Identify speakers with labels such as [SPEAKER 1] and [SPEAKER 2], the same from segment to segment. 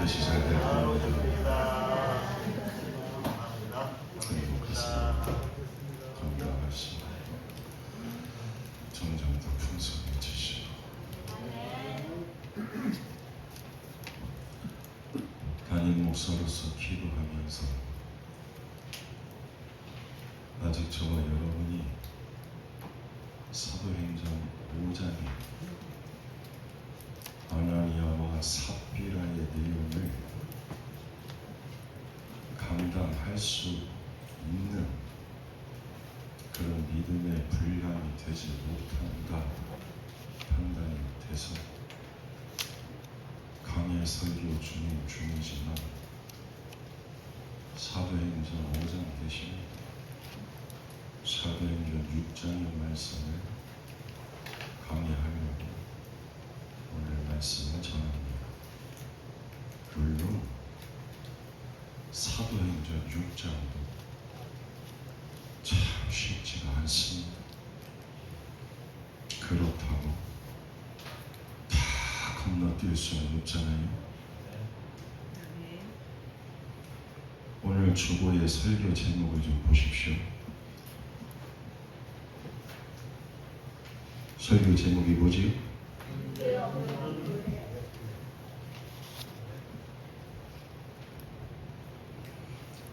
[SPEAKER 1] 반드시 잘 될 겁니다. 행복하시고 건강하시고 정정도 풍성해지시고 담임 목사로서 기도하면서 아직 저와 여러분이 사도행전 5장에 아나니아와 삽비라의 내용을 감당할 수 있는 그런 믿음의 분량이 되지 못한다 판단이 돼서 강해 설교 중이지만 사도행전 5장 대신 사도행전 6장의 말씀을 강의하려고 오늘 말씀을 전합니다. 물론 사도행전 6장도 참 쉽지가 않습니다. 그렇다고 다 건너뛸 수는 없잖아요. 오늘 주보의 설교 제목을 좀 보십시오. 설교 제목이 뭐지?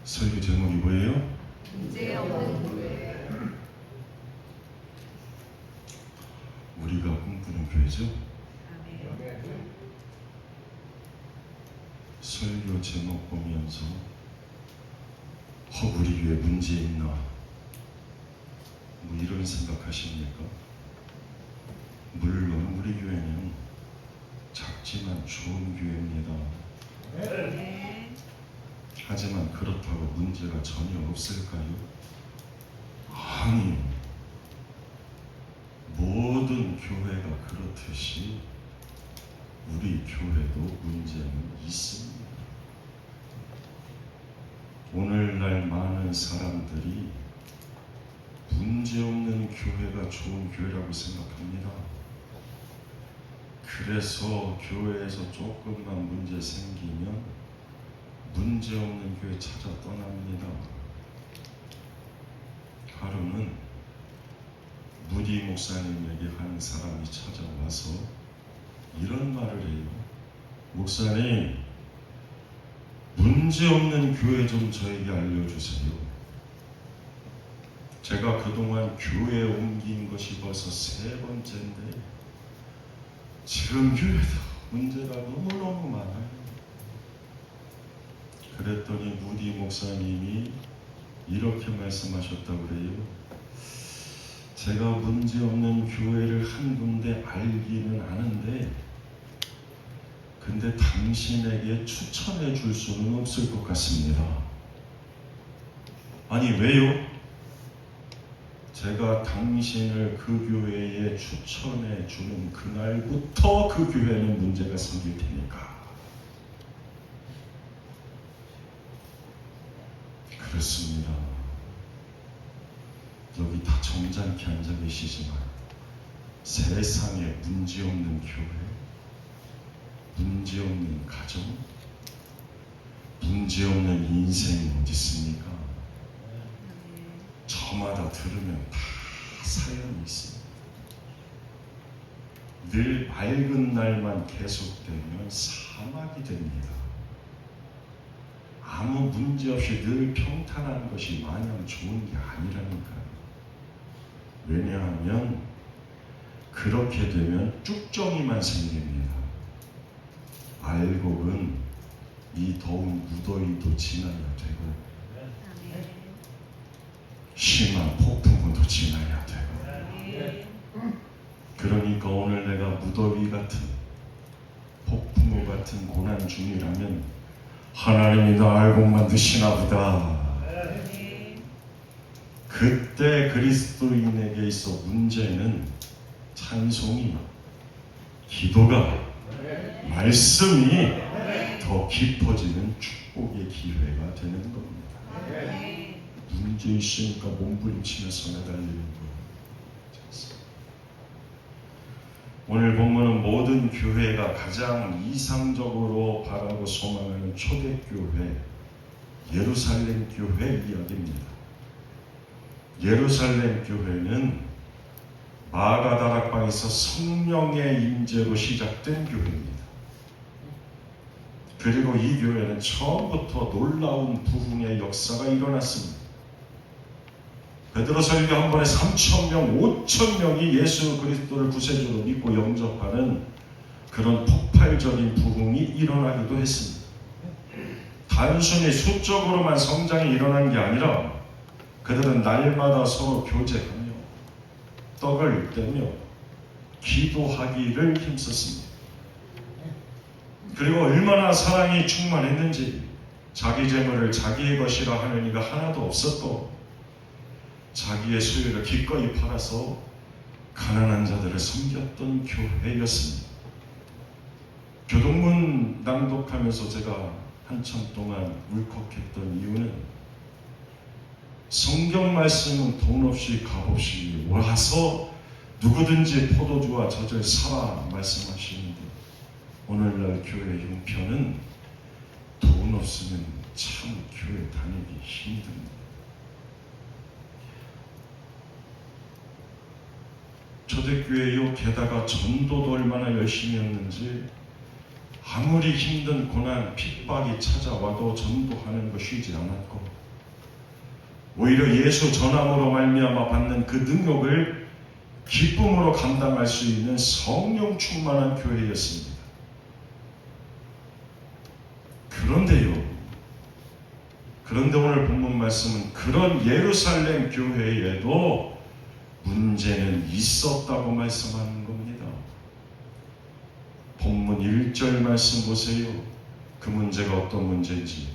[SPEAKER 1] 설교 제목이 뭐예요?
[SPEAKER 2] 문제 없는 교회.
[SPEAKER 1] 우리가 꿈꾸는 교회죠? 설교 제목 보면서 우리 교회 문제 있나? 뭐 이런 생각하십니까? 물론 우리 교회는 작지만 좋은 교회입니다. 하지만 그렇다고 문제가 전혀 없을까요? 아니, 모든 교회가 그렇듯이 우리 교회도 문제는 있습니다. 오늘날 많은 사람들이 문제없는 교회가 좋은 교회라고 생각합니다. 그래서 교회에서 조금만 문제 생기면 문제없는 교회 찾아 떠납니다. 하루는 무디 목사님에게 한 사람이 찾아와서 이런 말을 해요. 목사님, 문제없는 교회 좀 저에게 알려주세요. 제가 그동안 교회에 옮긴 것이 벌써 3번째인데 지금 교회도 문제가 너무너무 많아요. 그랬더니 무디 목사님이 이렇게 말씀하셨다고 그래요. 제가 문제없는 교회를 한 군데 알기는 아는데 근데 당신에게 추천해 줄 수는 없을 것 같습니다. 아니 왜요? 제가 당신을 그 교회에 추천해 주는 그날부터 그 교회는 문제가 생길 테니까. 그렇습니다. 여기 다 점잖게 앉아 계시지만 세상에 문제없는 교회, 문제없는 가정, 문제없는 인생이 어디 있습니까? 저마다 들으면 다 사연이 있습니다. 늘 맑은 날만 계속되면 사막이 됩니다. 아무 문제 없이 늘 평탄한 것이 마냥 좋은 게 아니라니까요. 왜냐하면 그렇게 되면 쭉정이만 생깁니다. 알곡은 이 더운 무더위도 지나야 되고 심한 폭풍우도 지나야 되고 그러니까 오늘 내가 무더위 같은 폭풍우 같은 고난 중이라면 하나님이 나 알곡만 드시나 보다. 그때 그리스도인에게 있어 문제는 찬송이, 기도가, 말씀이 더 깊어지는 축복의 기회가 되는 겁니다. 문제 있으니까 몸부림치면서 매달리는 거예요. 오늘 본문은 모든 교회가 가장 이상적으로 바라고 소망하는 초대교회, 예루살렘 교회 이야기입니다. 예루살렘 교회는 마가다락방에서 성령의 임재로 시작된 교회입니다. 그리고 이 교회는 처음부터 놀라운 부흥의 역사가 일어났습니다. 베드로 설교 한 번에 3,000명, 5,000명이 예수 그리스도를 구세주로 믿고 영접하는 그런 폭발적인 부흥이 일어나기도 했습니다. 단순히 수적으로만 성장이 일어난 게 아니라 그들은 날마다 서로 교제하며 떡을 떼며 기도하기를 힘썼습니다. 그리고 얼마나 사랑이 충만했는지 자기 재물을 자기의 것이라 하는 이가 하나도 없었고 자기의 소유를 기꺼이 팔아서 가난한 자들을 섬겼던 교회였습니다. 교동문 낭독하면서 제가 한참 동안 울컥했던 이유는 성경 말씀은 돈 없이 값 없이 와서 누구든지 포도주와 젖을 사라 말씀하시는데 오늘날 교회 형편은 돈 없으면 참 교회 다니기 힘듭니다. 초대교회요, 게다가 전도도 얼마나 열심히 했는지 아무리 힘든 고난, 핍박이 찾아와도 전도하는 거 쉬지 않았고 오히려 예수 전함으로 말미암아 받는 그 능력을 기쁨으로 감당할 수 있는 성령 충만한 교회였습니다. 그런데 오늘 본문 말씀은 그런 예루살렘 교회에도 문제는 있었다고 말씀하는 겁니다. 본문 1절 말씀 보세요. 그 문제가 어떤 문제인지.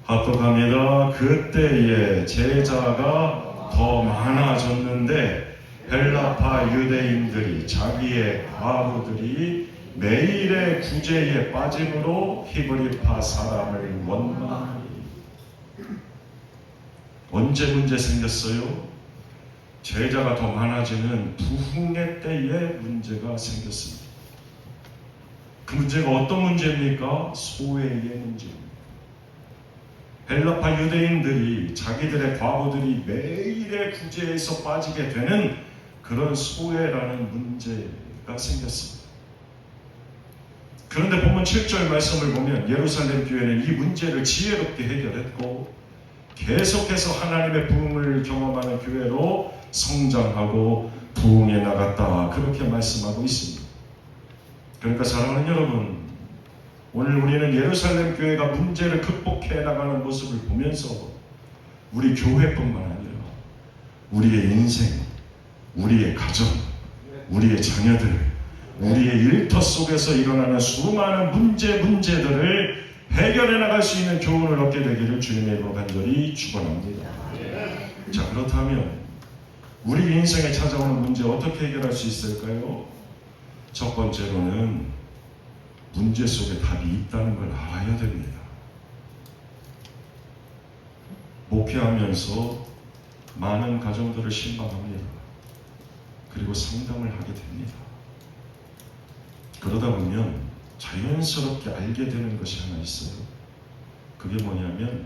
[SPEAKER 1] 합독합니다. 그때에 제자가 더 많아졌는데 헬라파 유대인들이 자기의 과부들이 매일의 구제에 빠짐으로 히브리파 사람을 원망하니. 언제 문제 생겼어요? 제자가 더 많아지는 부흥의 때에 문제가 생겼습니다. 그 문제가 어떤 문제입니까? 소외의 문제입니다. 헬라파 유대인들이 자기들의 과부들이 매일의 구제에서 빠지게 되는 그런 소외라는 문제가 생겼습니다. 그런데 본문 7절 말씀을 보면 예루살렘 교회는 이 문제를 지혜롭게 해결했고 계속해서 하나님의 부흥을 경험하는 교회로 성장하고 부흥해 나갔다, 그렇게 말씀하고 있습니다. 그러니까 사랑하는 여러분, 오늘 우리는 예루살렘 교회가 문제를 극복해 나가는 모습을 보면서 우리 교회뿐만 아니라 우리의 인생, 우리의 가정, 우리의 자녀들, 우리의 일터 속에서 일어나는 수많은 문제들을 해결해 나갈 수 있는 교훈을 얻게 되기를 주님의 이름으로 간절히 축원합니다. 자, 그렇다면 우리 인생에 찾아오는 문제 어떻게 해결할 수 있을까요? 첫 번째로는 문제 속에 답이 있다는 걸 알아야 됩니다. 목회하면서 많은 가정들을 신방합니다. 그리고 상담을 하게 됩니다. 그러다 보면 자연스럽게 알게 되는 것이 하나 있어요. 그게 뭐냐면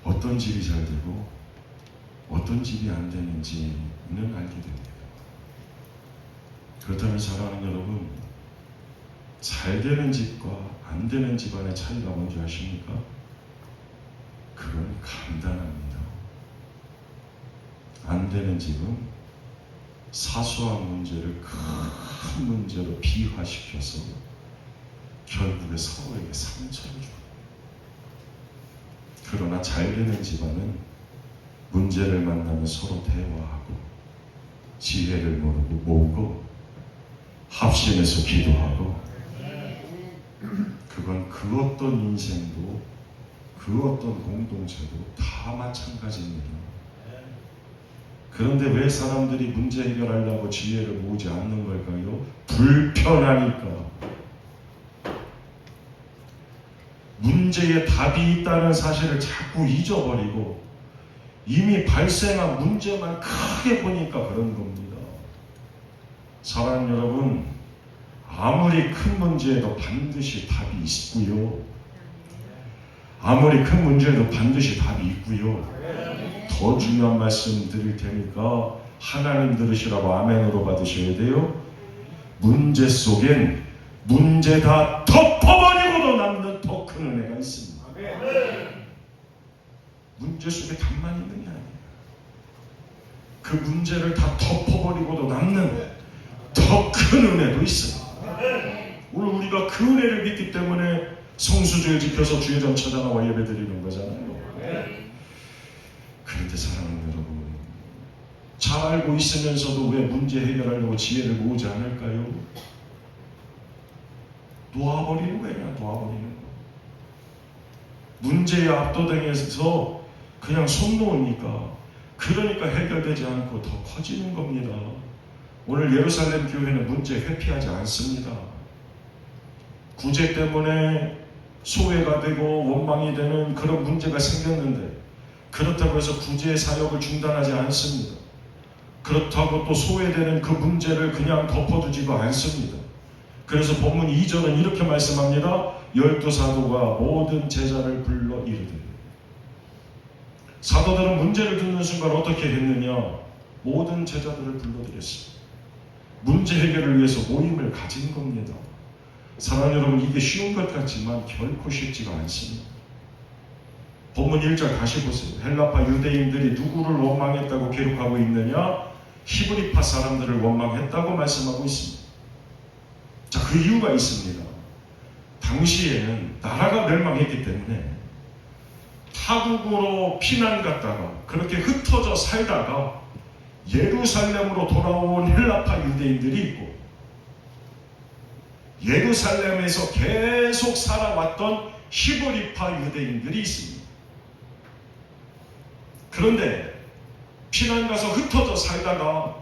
[SPEAKER 1] 어떤 집이 잘 되고 어떤 집이 안 되는지는 알게 됩니다. 그렇다면 사랑하는 여러분, 잘 되는 집과 안 되는 집안의 차이가 뭔지 아십니까? 그건 간단합니다. 안 되는 집은 사소한 문제를 큰 문제로 비화시켜서 결국에 서로에게 상처를 줘요. 그러나 잘 되는 집안은 문제를 만나면 서로 대화하고 지혜를 모으고 합심해서 기도하고, 그건 그 어떤 인생도 그 어떤 공동체도 다 마찬가지입니다. 그런데 왜 사람들이 문제 해결하려고 지혜를 모으지 않는 걸까요? 불편하니까. 문제에 답이 있다는 사실을 자꾸 잊어버리고 이미 발생한 문제만 크게 보니까 그런 겁니다. 사랑하는 여러분, 아무리 큰 문제에도 반드시 답이 있고요. 아무리 큰 문제에도 반드시 답이 있고요. 더 중요한 말씀 드릴 테니까 하나님 들으시라고 아멘으로 받으셔야 돼요. 문제 속엔 문제 다 덮어버리고도 남는 더 큰 은혜가 있습니다. 문제 속에 답만 있는 게 아니에요. 그 문제를 다 덮어버리고도 남는 더 큰 은혜도 있습니다. 오늘 우리가 그 은혜를 믿기 때문에 성수주일 지켜서 주의 점 찾아나와 예배 드리는 거잖아요. 그런데 사랑하는 여러분, 잘 알고 있으면서도 왜 문제 해결하려고 지혜를 모으지 않을까요? 놓아버리는 거예요. 놓아버리는 거. 문제에 압도당해서 그냥 손 놓으니까, 그러니까 해결되지 않고 더 커지는 겁니다. 오늘 예루살렘 교회는 문제 회피하지 않습니다. 구제 때문에 소외가 되고 원망이 되는 그런 문제가 생겼는데, 그렇다고 해서 구제 사역을 중단하지 않습니다. 그렇다고 또 소외되는 그 문제를 그냥 덮어두지도 않습니다. 그래서 본문 2절은 이렇게 말씀합니다. 12사도가 모든 제자를 불러 이르되. 사도들은 문제를 듣는 순간 어떻게 했느냐? 모든 제자들을 불러들였습니다. 문제 해결을 위해서 모임을 가진 겁니다. 사랑하는 여러분, 이게 쉬운 것 같지만 결코 쉽지가 않습니다. 본문 1절 다시 보세요. 헬라파 유대인들이 누구를 원망했다고 기록하고 있느냐? 히브리파 사람들을 원망했다고 말씀하고 있습니다. 자, 그 이유가 있습니다. 당시에는 나라가 멸망했기 때문에 타국으로 피난 갔다가 그렇게 흩어져 살다가 예루살렘으로 돌아온 헬라파 유대인들이 있고, 예루살렘에서 계속 살아왔던 히브리파 유대인들이 있습니다. 그런데 피난 가서 흩어져 살다가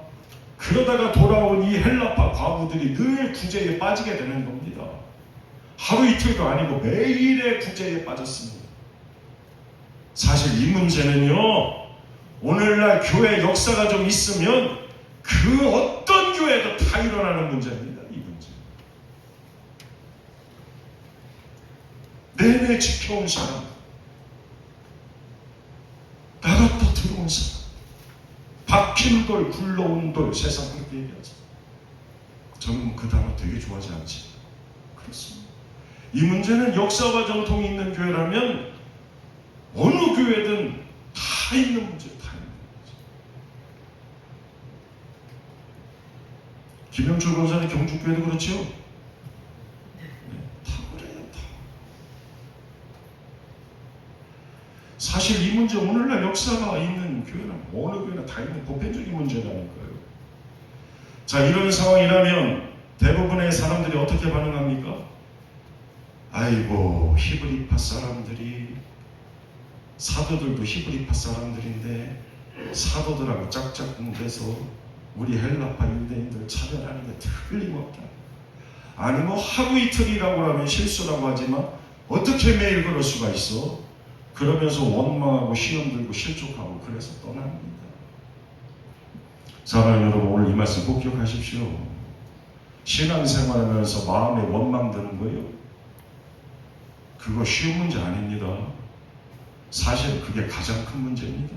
[SPEAKER 1] 그러다가 돌아온 이 헬라파 과부들이 늘 구제에 빠지게 되는 겁니다. 하루 이틀도 아니고 매일의 구제에 빠졌습니다. 사실 이 문제는요, 오늘날 교회 역사가 좀 있으면 그 어떤 교회도 다 일어나는 문제입니다. 이 문제. 내내 지켜온 사람, 나갔다 들어온 사람, 박힌 돌, 굴러온 돌, 세상 그렇게 얘기하죠. 저는 그 단어 되게 좋아하지 않지. 그렇습니다. 이 문제는 역사와 전통이 있는 교회라면 어느 교회든 다 있는 문제, 다 있는 문제. 김영철 권사님 경주교회도 그렇죠? 네, 다 그래요, 다. 사실 이 문제 오늘날 역사가 있는 교회는 어느 교회나 다 있는 보편적인 문제라니까요. 자, 이런 상황이라면 대부분의 사람들이 어떻게 반응합니까? 아이고, 히브리파 사람들이, 사도들도 히브리파 사람들인데 사도들하고 짝짝꿍돼서 우리 헬라파 유대인들 차별하는 게 틀림없다. 아니 뭐 하루 이틀이라고 하면 실수라고 하지만 어떻게 매일 그럴 수가 있어? 그러면서 원망하고 시험 들고 실족하고 그래서 떠납니다. 사랑하는 여러분, 오늘 이 말씀 꼭 기억하십시오. 신앙생활하면서 마음에 원망 드는 거예요, 그거 쉬운 문제 아닙니다. 사실 그게 가장 큰 문제입니다.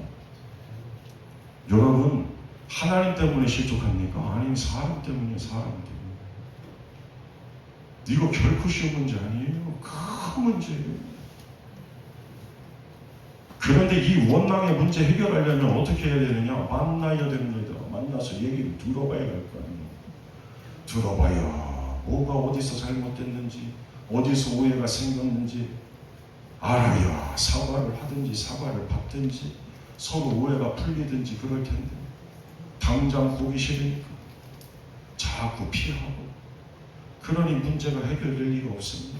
[SPEAKER 1] 여러분, 하나님 때문에 실족합니까? 아니면 사람 때문이에요, 사람 때문에. 이거 결코 쉬운 문제 아니에요. 큰 문제예요. 그런데 이 원망의 문제 해결하려면 어떻게 해야 되느냐? 만나야 됩니다. 만나서 얘기를 들어봐야 할 거 아니에요. 들어봐야 뭐가 어디서 잘못됐는지, 어디서 오해가 생겼는지 알아야 사과를 하든지 사과를 받든지 서로 오해가 풀리든지 그럴 텐데, 당장 보기 싫으니까 자꾸 피하고, 그러니 문제가 해결될 리가 없습니다.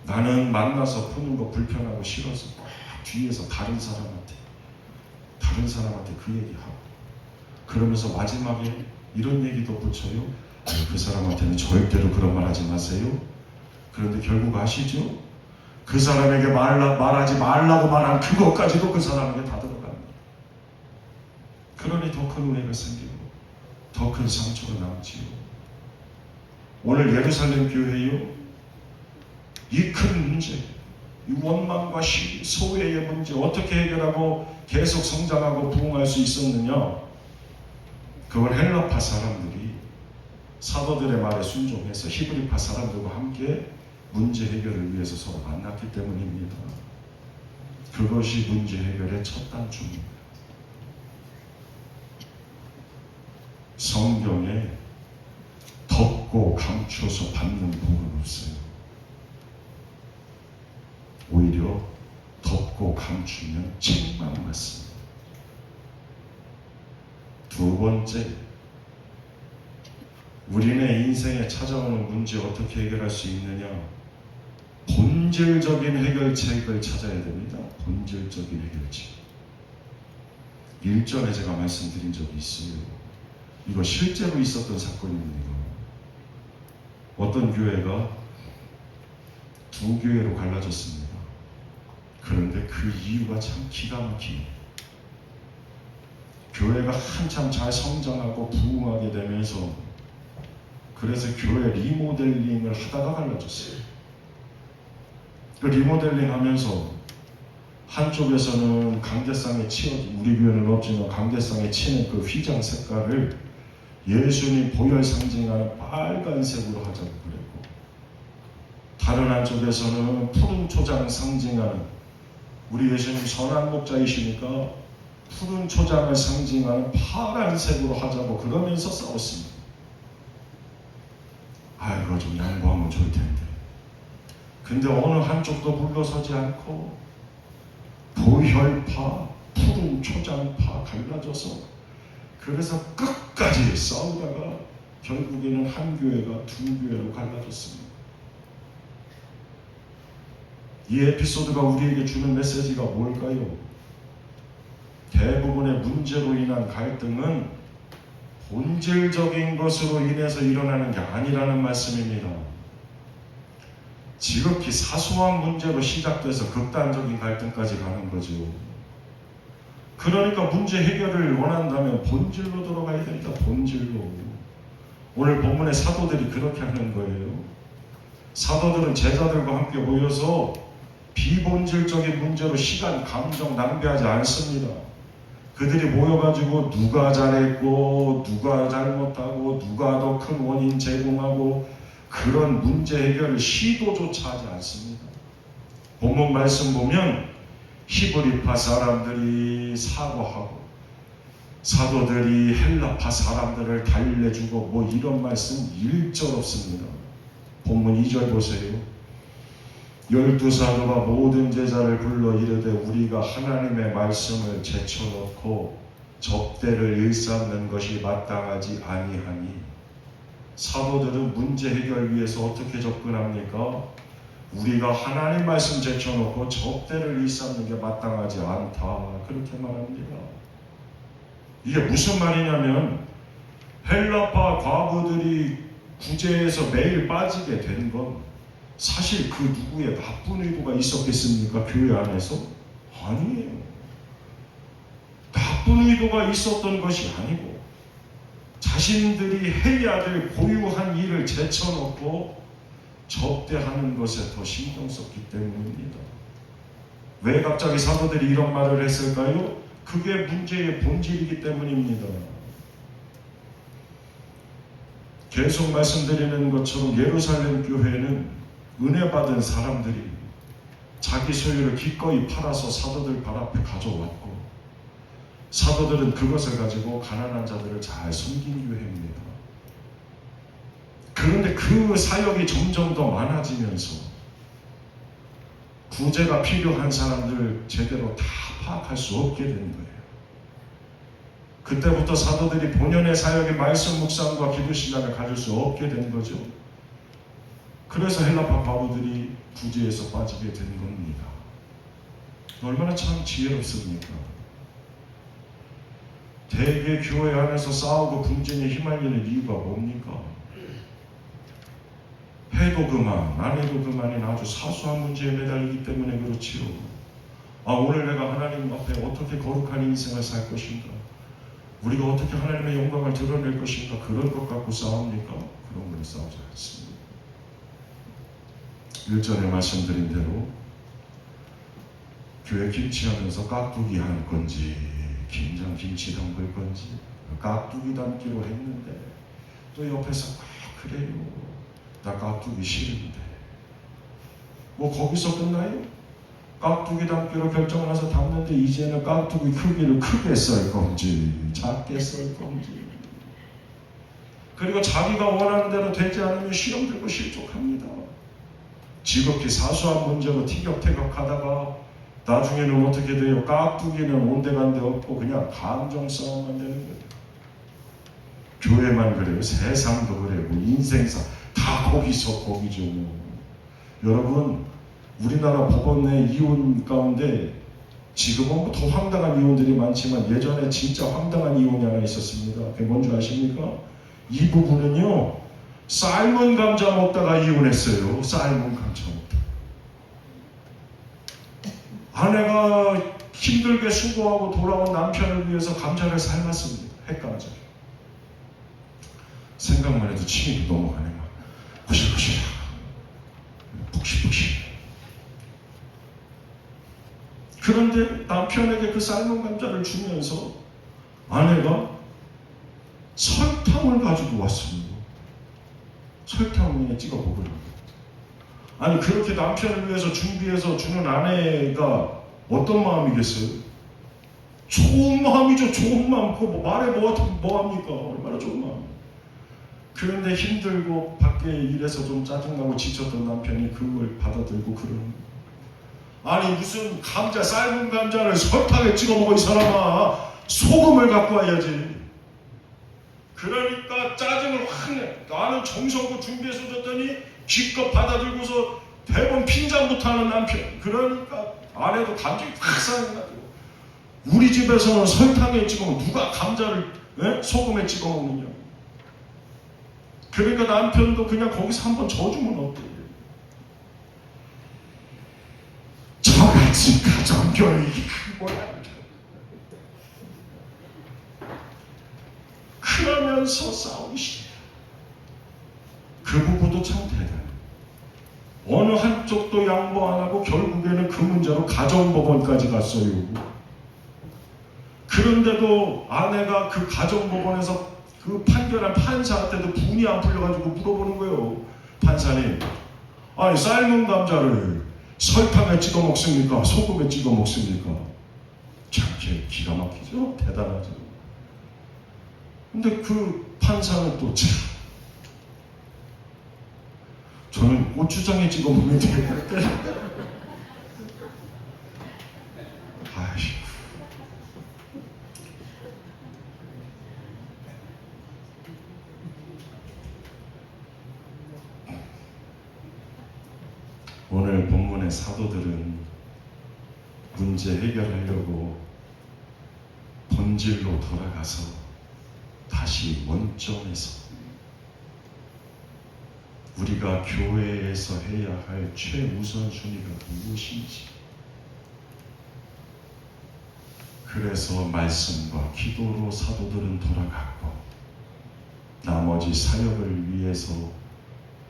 [SPEAKER 1] 나는 만나서 푸는 거 불편하고 싫어서 꼭 뒤에서 다른 사람한테 그 얘기하고, 그러면서 마지막에 이런 얘기도 붙여요. 그 사람한테는 절대로 그런 말 하지 마세요. 그런데 결국 아시죠? 그 사람에게 말하지 말라고 말한 그것까지도 그 사람에게 다 들어갑니다. 그러니 더 큰 오해가 생기고 더 큰 상처가 남지요. 오늘 예루살렘 교회요, 이 큰 문제, 이 원망과 소외의 문제 어떻게 해결하고 계속 성장하고 부흥할 수 있었느냐? 그걸 헬라파 사람들이 사도들의 말에 순종해서 히브리파 사람들과 함께 문제 해결을 위해서 서로 만났기 때문입니다. 그것이 문제 해결의 첫 단추입니다. 성경에 덮고 감춰서 받는 복은 없어요. 오히려 덮고 감추면 책망 맞습니다. 두 번째, 우리네 인생에 찾아오는 문제 어떻게 해결할 수 있느냐? 본질적인 해결책을 찾아야 됩니다. 본질적인 해결책. 일전에 제가 말씀드린 적이 있어요. 이거 실제로 있었던 사건입니다. 어떤 교회가 두 교회로 갈라졌습니다. 그런데 그 이유가 참 기가 막힙니다. 교회가 한참 잘 성장하고 부흥하게 되면서 그래서 교회 리모델링을 하다가 갈라졌어요. 그 리모델링 하면서 한쪽에서는 강대상에 치어진, 우리 교회는 없지만 강대상에 치는 그 휘장 색깔을 예수님 보혈 상징하는 빨간색으로 하자고 그랬고, 다른 한쪽에서는 푸른 초장 상징하는, 우리 예수님 선한 목자이시니까 푸른 초장을 상징하는 파란색으로 하자고 그러면서 싸웠습니다. 이거 좀 양보하면 좋을 텐데. 근데 어느 한쪽도 물러서지 않고 보혈파, 푸른 초장파 갈라져서 그래서 끝까지 싸우다가 결국에는 한 교회가 두 교회로 갈라졌습니다. 이 에피소드가 우리에게 주는 메시지가 뭘까요? 대부분의 문제로 인한 갈등은 본질적인 것으로 인해서 일어나는 게 아니라는 말씀입니다. 지극히 사소한 문제로 시작돼서 극단적인 갈등까지 가는 거죠. 그러니까 문제 해결을 원한다면 본질로 돌아가야 된다. 본질로. 오늘 본문의 사도들이 그렇게 하는 거예요. 사도들은 제자들과 함께 모여서 비본질적인 문제로 시간, 감정 낭비하지 않습니다. 그들이 모여가지고 누가 잘했고 누가 잘못하고 누가 더 큰 원인 제공하고 그런 문제 해결을 시도조차 하지 않습니다. 본문 말씀 보면 히브리파 사람들이 사과하고 사도들이 헬라파 사람들을 달래주고 뭐 이런 말씀 일절 없습니다. 본문 2절 보세요. 12사도가 모든 제자를 불러 이르되 우리가 하나님의 말씀을 제쳐놓고 접대를 일삼는 것이 마땅하지 아니하니. 사도들은 문제 해결 위해서 어떻게 접근합니까? 우리가 하나님 말씀 제쳐놓고 접대를 일삼는 게 마땅하지 않다, 그렇게 말합니다. 이게 무슨 말이냐면 헬라파 과부들이 구제에서 매일 빠지게 된 건 사실 그 누구의 나쁜 의도가 있었겠습니까? 교회 안에서? 아니에요. 나쁜 의도가 있었던 것이 아니고 자신들이 해야 될 고유한 일을 제쳐놓고 접대하는 것에 더 신경 썼기 때문입니다. 왜 갑자기 사도들이 이런 말을 했을까요? 그게 문제의 본질이기 때문입니다. 계속 말씀드리는 것처럼 예루살렘 교회는 은혜 받은 사람들이 자기 소유를 기꺼이 팔아서 사도들 발 앞에 가져왔고 사도들은 그것을 가지고 가난한 자들을 잘 섬긴 교회입니다. 그런데 그 사역이 점점 더 많아지면서 구제가 필요한 사람들 제대로 다 파악할 수 없게 된 거예요. 그때부터 사도들이 본연의 사역의 말씀 묵상과 기도 시간을 가질 수 없게 된 거죠. 그래서 헬라파 바보들이 구제에서 빠지게 된 겁니다. 얼마나 참 지혜롭습니까? 대개 교회 안에서 싸우고 분쟁에 휘말리는 이유가 뭡니까? 해도 그만, 안 해도 그만인 아주 사소한 문제에 매달리기 때문에 그렇지요. 오늘 내가 하나님 앞에 어떻게 거룩한 인생을 살 것인가? 우리가 어떻게 하나님의 영광을 드러낼 것인가 그런 것 갖고 싸웁니까? 그런 걸로 싸우지 않습니다. 1절에 말씀드린 대로 교회 김치하면서 깍두기 할 건지 김장 김치 담글 건지 깍두기 담기로 했는데 또 옆에서 그래요. 나 깍두기 싫은데 뭐 거기서 끝나요? 깍두기 담기로 결정을 해서 담는데 이제는 깍두기 크기를 크게 썰 건지 작게 썰 건지 그리고 자기가 원하는 대로 되지 않으면 시험 들고 실족합니다. 지극히 사소한 문제로 티격태격하다가 나중에는 어떻게 돼요? 깍두기는 온데간데 없고 그냥 감정 싸움만 되는 거예요. 교회만 그래요. 세상도 그래요. 뭐 인생사 다 거기서 거기죠. 여러분 우리나라 법원 내 이혼 가운데 지금은 더 황당한 이혼들이 많지만 예전에 진짜 황당한 이혼이 하나 있었습니다. 그게 뭔지 아십니까? 이 부부는요 삶은 감자 먹다가 이혼했어요. 삶은 감자 먹다. 아내가 힘들게 수고하고 돌아온 남편을 위해서 감자를 삶았습니다. 햇감자. 생각만 해도 침이 넘어가네. 막 부실부실 푹신푹신. 그런데 남편에게 그 삶은 감자를 주면서 아내가 설탕을 가지고 왔습니다. 설탕에 찍어 먹으려고. 아니 그렇게 남편을 위해서 준비해서 주는 아내가 어떤 마음이겠어요? 좋은 마음이죠. 좋은 마음. 그거 말해 뭐합니까? 얼마나 좋은 마음. 그런데 힘들고 밖에 일해서 좀 짜증나고 지쳤던 남편이 그걸 받아들고 그러는 거예요. 아니 무슨 감자 삶은 감자를 설탕에 찍어 먹어 이 사람아. 소금을 갖고 와야지. 그러니까 짜증을 확 내. 나는 정성껏 준비해서 줬더니 기껏 받아들고서 대본 핀잔부터 하는 남편. 그러니까 아내도 감정이 확 상해가지고 우리 집에서는 설탕에 찍어 먹고 누가 감자를 소금에 찍어 먹느냐. 그러니까 남편도 그냥 거기서 한번 져주면 어때요? 저같이 가정교육이 뭐야. 그러면서 싸우기 시작해요. 그 부부도 참 대단해요. 어느 한쪽도 양보 안 하고 결국에는 그 문제로 가정법원까지 갔어요. 그런데도 아내가 그 가정법원에서 그 판결한 판사한테도 분이 안 풀려가지고 물어보는 거예요. 판사님, 아니 삶은 감자를 설탕에 찍어 먹습니까? 소금에 찍어 먹습니까? 참 기가 막히죠? 대단하죠. 근데 그 판사는 또 참, 저는 고추장에 찍어 먹는 게 아이고. 오늘 본문의 사도들은 문제 해결하려고 본질로 돌아가서 다시 원점에서 우리가 교회에서 해야 할 최우선순위가 무엇인지, 그래서 말씀과 기도로 사도들은 돌아갔고 나머지 사역을 위해서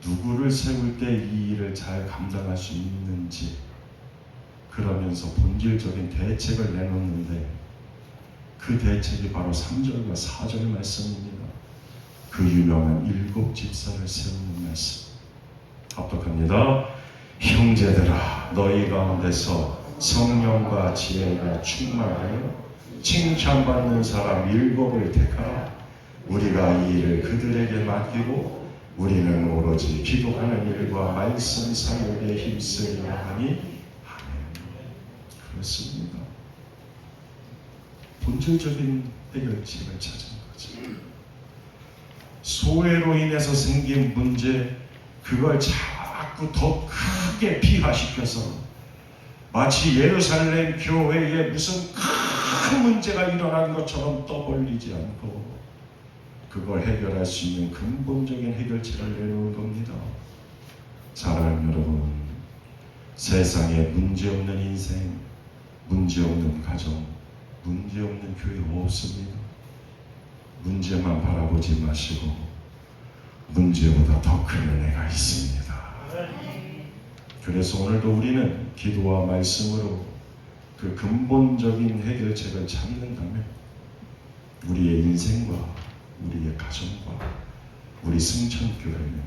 [SPEAKER 1] 누구를 세울 때 이 일을 잘 감당할 수 있는지 그러면서 본질적인 대책을 내놓는데 그 대책이 바로 3절과 4절 말씀입니다. 그 유명한 7 집사를 세우는 말씀. 합독합니다. 형제들아, 너희 가운데서 성령과 지혜가 충만하여 칭찬받는 사람 7을 택하라. 우리가 이 일을 그들에게 맡기고 우리는 오로지 기도하는 일과 말씀 사역에 힘쓰려 하니. 아멘. 그렇습니다. 본질적인 해결책을 찾은 거죠. 소외로 인해서 생긴 문제, 그걸 자꾸 더 크게 비하시켜서 마치 예루살렘 교회에 무슨 큰 문제가 일어난 것처럼 떠벌리지 않고 그걸 해결할 수 있는 근본적인 해결책을 내놓은 겁니다. 사랑하는 여러분, 세상에 문제없는 인생, 문제없는 가정, 문제없는 교회 없습니다. 문제만 바라보지 마시고 문제보다 더 큰 은혜가 있습니다. 그래서 오늘도 우리는 기도와 말씀으로 그 근본적인 해결책을 찾는다면 우리의 인생과 우리의 가정과 우리 승천교회는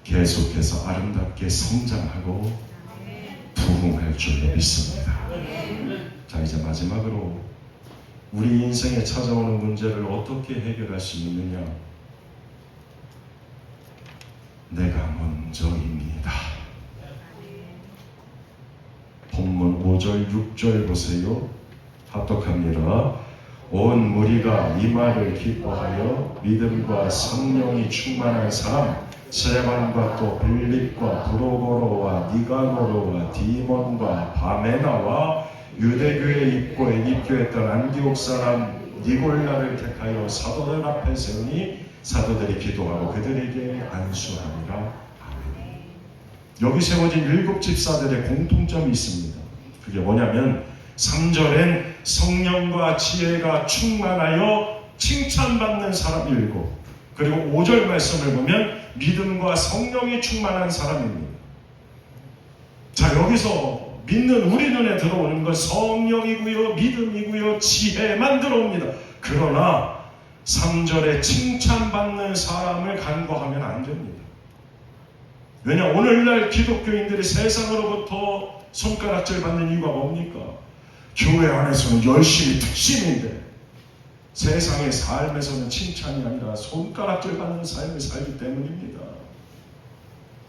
[SPEAKER 1] 계속해서 아름답게 성장하고 부흥할 줄로 믿습니다. 자, 이제 마지막으로 우리 인생에 찾아오는 문제를 어떻게 해결할 수 있느냐? 내가 먼저입니다. 본문 5절 6절 보세요. 합독합니다. 온 무리가 이 말을 기뻐하여 믿음과 성령이 충만한 사람 스데반과 또 빌립과 브로고로와 니가노로와 디몬과 바메나와 유대교에 입교했던 안디옥 사람 니골라를 택하여 사도들 앞에 세우니 사도들이 기도하고 그들에게 안수하니라. 아멘. 여기 세워진 7 집사들의 공통점이 있습니다. 그게 뭐냐면 3절엔 성령과 지혜가 충만하여 칭찬받는 사람 7, 그리고 5절 말씀을 보면 믿음과 성령이 충만한 사람입니다. 자, 여기서 믿는 우리 눈에 들어오는 건 성령이고요, 믿음이고요, 지혜만 들어옵니다. 그러나 3절에 칭찬받는 사람을 간과하면 안 됩니다. 왜냐, 오늘날 기독교인들이 세상으로부터 손가락질 받는 이유가 뭡니까? 교회 안에서는 열심히 특심인데 세상의 삶에서는 칭찬이 아니라 손가락질 받는 삶을 살기 때문입니다.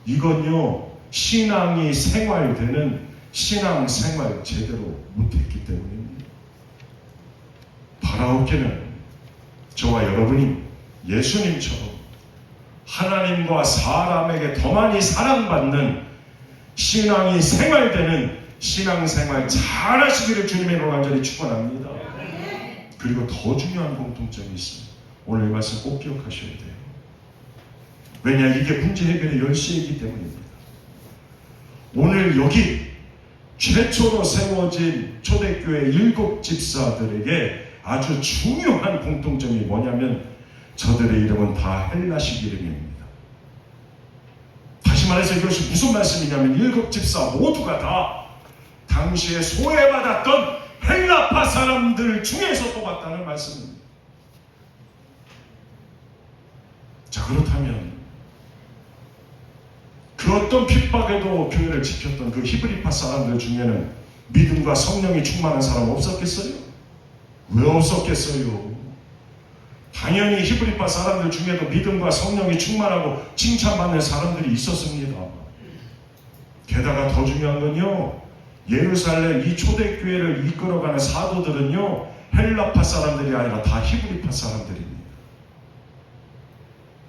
[SPEAKER 1] 이건요, 신앙이 생활되는 신앙생활 제대로 못했기 때문입니다. 바라옵기는 저와 여러분이 예수님처럼 하나님과 사람에게 더 많이 사랑받는 신앙이 생활되는 신앙생활 잘 하시기를 주님의 이름으로 간절히 축원합니다. 그리고 더 중요한 공통점이 있습니다. 오늘 이 말씀 꼭 기억하셔야 돼요. 왜냐, 이게 문제 해결의 열쇠이기 때문입니다. 오늘 여기 최초로 세워진 초대교회 7 집사들에게 아주 중요한 공통점이 뭐냐면 저들의 이름은 다 헬라식 이름입니다. 다시 말해서 이것이 무슨 말씀이냐면 7 집사 모두가 다 당시에 소외받았던 헬라파 사람들 중에서 뽑았다는 말씀입니다. 자, 그렇다면 그 어떤 핍박에도 교회를 지켰던 그 히브리파 사람들 중에는 믿음과 성령이 충만한 사람 없었겠어요? 왜 없었겠어요? 당연히 히브리파 사람들 중에도 믿음과 성령이 충만하고 칭찬받는 사람들이 있었습니다. 게다가 더 중요한 건요, 예루살렘 이 초대교회를 이끌어가는 사도들은요, 헬라파 사람들이 아니라 다 히브리파 사람들입니다.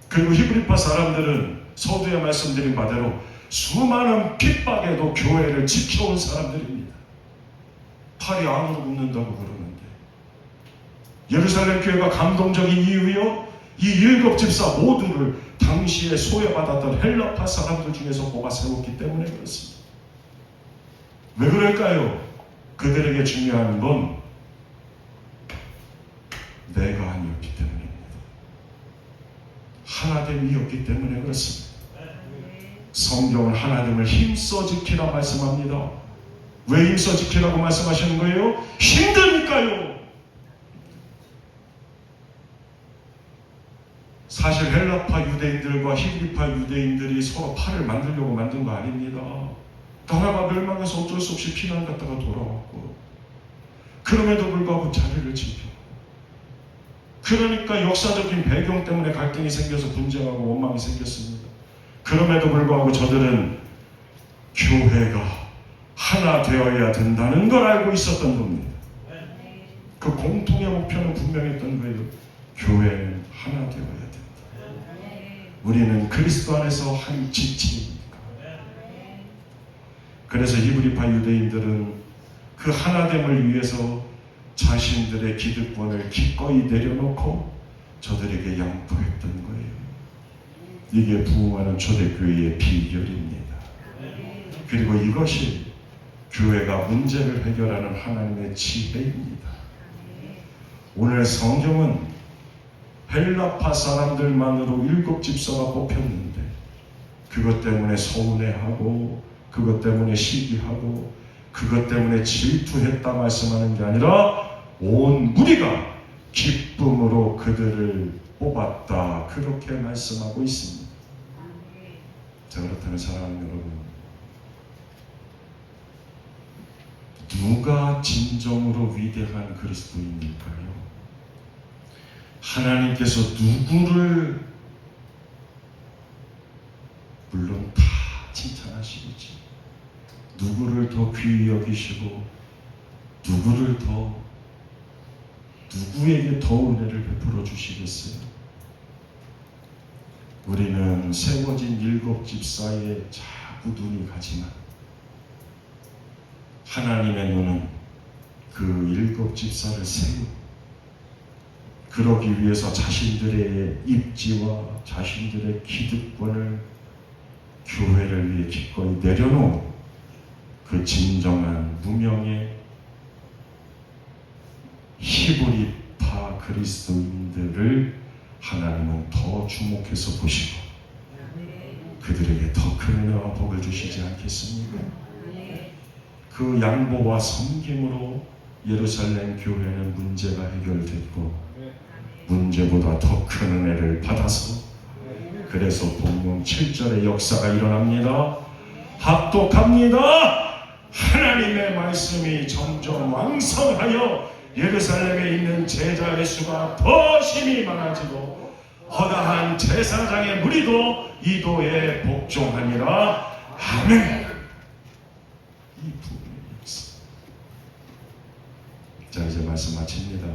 [SPEAKER 1] 그리고 히브리파 사람들은 서두에 말씀드린 바대로 수많은 핍박에도 교회를 지켜온 사람들입니다. 팔이 안으로 굽는다고 그러는데 예루살렘 교회가 감동적인 이유요, 이 7 집사 모두를 당시에 소외받았던 헬라파 사람들 중에서 뽑아 세웠기 때문에 그렇습니다. 왜 그럴까요? 그들에게 중요한 건 내가 아니었기 때문입니다. 하나됨이었기 때문에 그렇습니다. 성경은 하나됨을 힘써 지키라 말씀합니다. 왜 힘써 지키라고 말씀하시는 거예요? 힘드니까요. 사실 헬라파 유대인들과 히브리파 유대인들이 서로 팔을 만들려고 만든 거 아닙니다. 나라가 멸망해서 어쩔 수 없이 피난 갔다가 돌아왔고, 그럼에도 불구하고 자리를 지켜. 그러니까 역사적인 배경 때문에 갈등이 생겨서 분쟁하고 원망이 생겼습니다. 그럼에도 불구하고 저들은 교회가 하나 되어야 된다는 걸 알고 있었던 겁니다. 그 공통의 목표는 분명했던 거예요. 교회는 하나 되어야 된다. 우리는 그리스도 안에서 한 지체입니다. 그래서 히브리파 유대인들은 그 하나됨을 위해서 자신들의 기득권을 기꺼이 내려놓고 저들에게 양보했던 거예요. 이게 부흥하는 초대교회의 비결입니다. 그리고 이것이 교회가 문제를 해결하는 하나님의 지혜입니다. 오늘 성경은 헬라파 사람들만으로 7집사가 뽑혔는데 그것 때문에 서운해하고 그것 때문에 시기하고 그것 때문에 질투했다 말씀하는 게 아니라 온 무리가 기쁨으로 그들을 뽑았다 그렇게 말씀하고 있습니다. 자, 그렇다면 사랑하는 여러분, 누가 진정으로 위대한 그리스도인일까요? 하나님께서 누구를 물론 다 칭찬하시겠지. 누구를 더 귀히 여기시고 누구에게 더 은혜를 베풀어 주시겠어요? 우리는 세워진 7집사에 자꾸 눈이 가지만 하나님의 눈은 그 7집사를 세우고 그러기 위해서 자신들의 입지와 자신들의 기득권을 교회를 위해 기꺼이 내려놓은 그 진정한 무명의 히브리파 그리스도인들을 하나님은 더 주목해서 보시고 그들에게 더 큰 은혜와 복을 주시지 않겠습니까? 그 양보와 섬김으로 예루살렘 교회는 문제가 해결됐고 문제보다 더 큰 은혜를 받아서 그래서 본문 7절의 역사가 일어납니다. 합독합니다. 하나님의 말씀이 점점 왕성하여 예루살렘에 있는 제자의 수가 더 심히 많아지고 허다한 제사장의 무리도 이도에 복종하니라. 아멘. 이 부분의 역사. 자, 이제 말씀 마칩니다.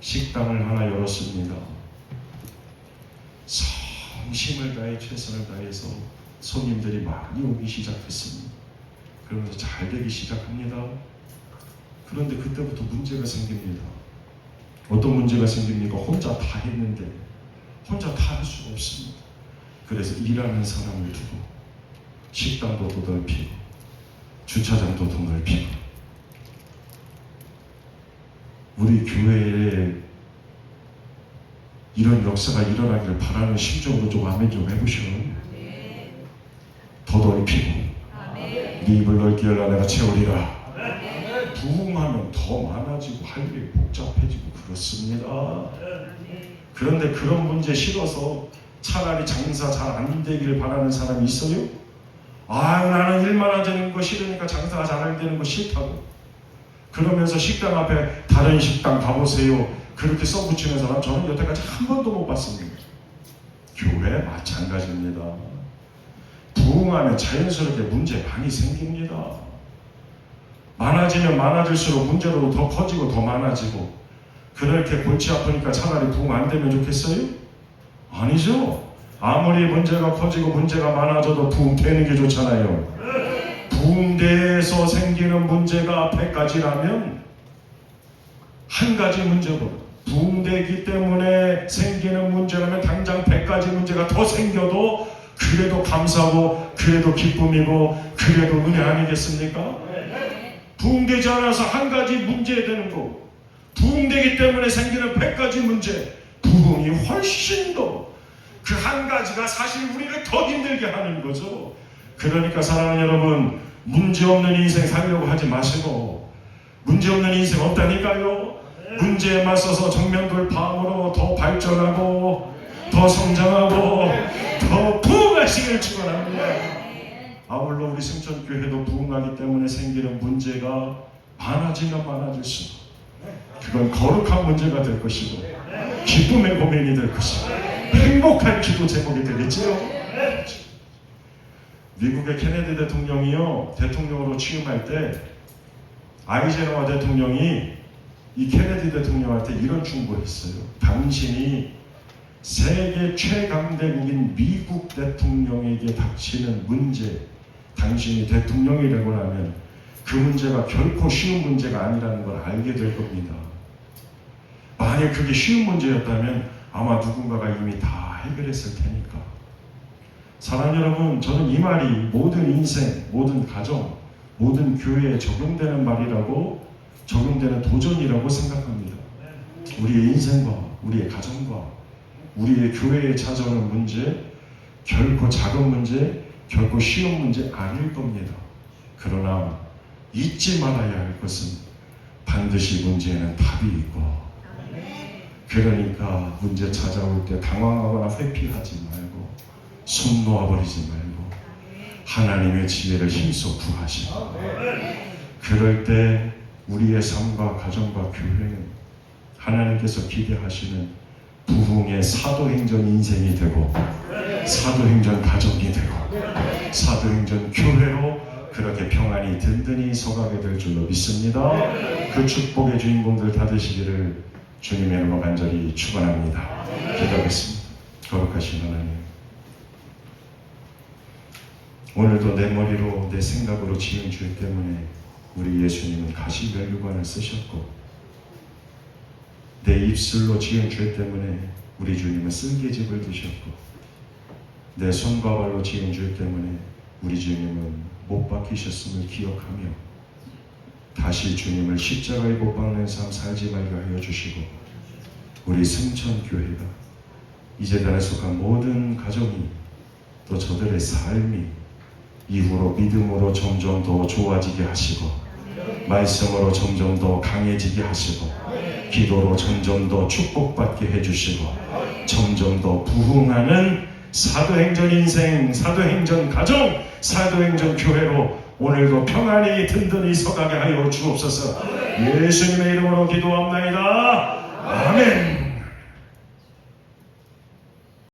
[SPEAKER 1] 식당을 하나 열었습니다. 성심을 다해 최선을 다해서 손님들이 많이 오기 시작했습니다. 그러면서 잘 되기 시작합니다. 그런데 그때부터 문제가 생깁니다. 어떤 문제가 생깁니까? 혼자 다 했는데 혼자 다 할 수가 없습니다. 그래서 일하는 사람을 두고 식당도 더 넓히고 주차장도 더 넓히고 우리 교회에 이런 역사가 일어나기를 바라는 심정으로 좀 아멘 좀 해보시면 더 넓히고 네 입을 넓게 열라 내가 채우리라. 부흥하면 더 많아지고 할 일이 복잡해지고 그렇습니다. 그런데 그런 문제 싫어서 차라리 장사 잘 안 되기를 바라는 사람이 있어요? 나는 일 많아지는 거 싫으니까 장사가 잘 안 되는 거 싫다고 그러면서 식당 앞에 다른 식당 가보세요 그렇게 써붙이는 사람 저는 여태까지 한 번도 못 봤습니다. 교회 마찬가지입니다. 부흥하면 자연스럽게 문제 많이 생깁니다. 많아지면 많아질수록 문제도 더 커지고 더 많아지고 그렇게 골치 아프니까 차라리 부흥 안 되면 좋겠어요? 아니죠. 아무리 문제가 커지고 문제가 많아져도 부흥 되는 게 좋잖아요. 부흥대에서 생기는 문제가 100가지라면 한 가지 문제보다 부흥되기 때문에 생기는 문제라면 당장 100가지 문제가 더 생겨도 그래도 감사하고 그래도 기쁨이고 그래도 은혜 아니겠습니까? 부흥되지 않아서 한 가지 문제 되는 거 부흥되기 때문에 생기는 100가지 문제 부흥이 훨씬 더 그 한 가지가 사실 우리를 더 힘들게 하는 거죠. 그러니까 사랑하는 여러분 문제없는 인생 살려고 하지 마시고 문제없는 인생 없다니까요. 문제에 맞서서 정면 돌파함으로 더 발전하고 더 성장하고 더 부흥하시기를 축원합니다. 아울러 우리 승천교회도 부흥하기 때문에 생기는 문제가 많아지면 많아질수록 그건 거룩한 문제가 될 것이고 기쁨의 고민이 될 것이고 행복한 기도 제목이 되겠지요. 미국의 케네디 대통령이요 대통령으로 취임할 때 아이젠하워 대통령이 이 케네디 대통령한테 이런 충고를 했어요. 당신이 세계 최강대국인 미국 대통령에게 닥치는 문제 당신이 대통령이 되고 나면 그 문제가 결코 쉬운 문제가 아니라는 걸 알게 될 겁니다. 만약 그게 쉬운 문제였다면 아마 누군가가 이미 다 해결했을 테니까. 사랑하는 여러분, 저는 이 말이 모든 인생, 모든 가정, 모든 교회에 적용되는 말이라고 적용되는 도전이라고 생각합니다. 우리의 인생과 우리의 가정과 우리의 교회에 찾아오는 문제, 결코 작은 문제, 결코 쉬운 문제 아닐 겁니다. 그러나 잊지 말아야 할 것은 반드시 문제에는 답이 있고, 그러니까 문제 찾아올 때 당황하거나 회피하지 말고 손 놓아버리지 말고 하나님의 지혜를 힘써 구하시고, 그럴 때 우리의 삶과 가정과 교회는 하나님께서 기대하시는 부흥의 사도행전 인생이 되고 사도행전 가정이 되고 사도행전 교회로 그렇게 평안히 든든히 서가게 될 줄로 믿습니다. 그 축복의 주인공들 다 되시기를 주님의 이름으로 간절히 축원합니다. 기도하겠습니다. 거룩하신 하나님, 오늘도 내 머리로 내 생각으로 지은 죄 때문에 우리 예수님은 가시면류관을 쓰셨고, 내 입술로 지은 죄 때문에 우리 주님은 쓸개즙을 드셨고, 내 손과 발로 지은 죄 때문에 우리 주님은 못 박히셨음을 기억하며 다시 주님을 십자가에 못 박는 삶 살지 말게 하여 주시고, 우리 승천교회가 이 재단에 속한 모든 가정이 또 저들의 삶이 이후로 믿음으로 점점 더 좋아지게 하시고, 말씀으로 점점 더 강해지게 하시고, 기도로 점점 더 축복받게 해주시고, 점점 더 부흥하는 사도행전 인생, 사도행전 가정, 사도행전 교회로 오늘도 평안히 든든히 서가게 하여 주옵소서. 예수님의 이름으로 기도합나이다. 아멘.